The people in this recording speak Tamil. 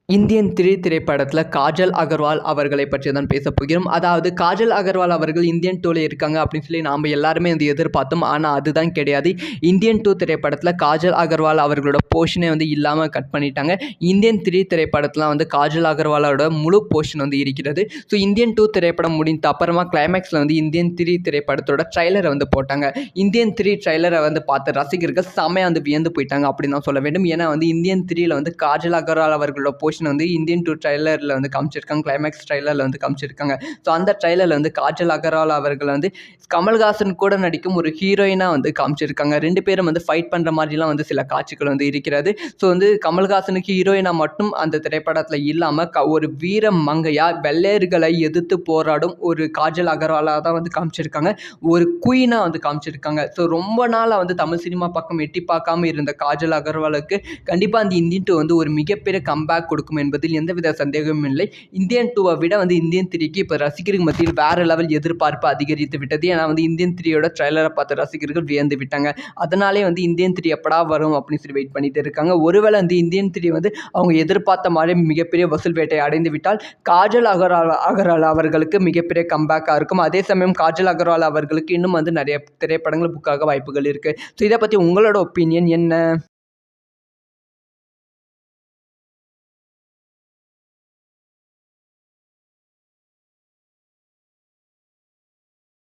இந்தியன் திரைப்படத்தில் காஜல் அகர்வால் அவர்களை பற்றி தான் பேசப் போகிறோம். அதாவது காஜல் அகர்வால் அவர்கள் இந்தியன் 2ல இருக்காங்க அப்படின்னு சொல்லி நாம் எல்லாருமே வந்து எதிர்பார்த்தோம். ஆனால் அதுதான் கிடையாது. இந்தியன் 2 திரைப்படத்தில் காஜல் அகர்வால் அவர்களோட போர்ஷனே வந்து இல்லாமல் கட் பண்ணிட்டாங்க. இந்தியன் 3 திரைப்படத்தில் வந்து காஜல் அகர்வாலோட முழு போர்ஷன் வந்து இருக்கிறது. ஸோ இந்தியன் 2 திரைப்படம் முடிந்த அப்புறமா கிளைமேக்ஸில் வந்து இந்தியன் 3 திரைப்படத்தோட ட்ரைலரை வந்து போட்டாங்க. இந்தியன் 3 ட்ரைலரை வந்து பார்த்த ரசிகர்கள் செமையாக வந்து வியந்து போயிட்டாங்க அப்படின்னு தான் சொல்ல வேண்டும். ஏன்னா வந்து இந்தியன் 3ல வந்து காஜல் அகர்வால் அவர்களோட போர்ஷன் வந்து இந்தியன் 2 ட்ரைலரில் வந்து காமிச்சிருக்காங்க. கிளைமேக்ஸ் ட்ரைலரில் வந்து காமிச்சிருக்காங்க. ஸோ அந்த ட்ரைலரில் வந்து காஜல் அகர்வால் அவர்கள் வந்து கமல்ஹாசன் கூட நடிக்கும் ஒரு ஹீரோயினாக வந்து காமிச்சிருக்காங்க. 2 பேரும் வந்து ஃபைட் பண்ணுற மாதிரிலாம் வந்து சில காட்சிகள் வந்து இருக்கிறது. ஸோ வந்து கமல்ஹாசனுக்கு ஹீரோயினாக மட்டும் அந்த திரைப்படத்தில் இல்லாமல் ஒரு வீர மங்கையா வெள்ளையர்களை எதிர்த்து போராடும் ஒரு காஜல் அகர்வாலாக தான் வந்து காமிச்சிருக்காங்க. ஒரு குயினாக வந்து காமிச்சிருக்காங்க. ஸோ ரொம்ப நாளாக வந்து தமிழ் சினிமா பக்கம் எட்டி பார்க்காம இருந்த காஜல் அகர்வாலுக்கு கண்டிப்பாக அந்த இந்தியன் 2 வந்து ஒரு மிகப்பெரிய கம்பேக் கொடுக்கும் என்பதில் எந்தவித சந்தேகமும் இல்லை. இந்தியன் 2வை விட வந்து இந்தியன் 3க்கு இப்போ ரசிகர்கள் மத்தியில் வேற லெவல் எதிர்பார்ப்பு அதிகரித்து விட்டது. ஏன்னா வந்து இந்தியன் 3யோட ட்ரைலரை பார்த்த ரசிகர்கள் வியந்து விட்டாங்க. அதனாலே வந்து இந்தியன் 3 எப்படா வரும் அப்படின்னு சொல்லி வெயிட் பண்ணிட்டு இருக்காங்க. ஒருவேளை வந்து இந்தியன் 3 வந்து அவங்க எதிர்பார்த்த மாதிரி மிகப்பெரிய வசூல் வேட்டை அடைந்து விட்டால் காஜல் அகர்வால் அவர்களுக்கு மிகப்பெரிய கம்பேக்காக இருக்கும். அதே சமயம் காஜல் அகர்வால் அவர்களுக்கு இன்னும் வந்து நிறைய திரைப்படங்கள் புக்காக வாய்ப்புகள் இருக்கு. ஸோ இதை பற்றி உங்களோட ஒப்பீனியன் என்ன?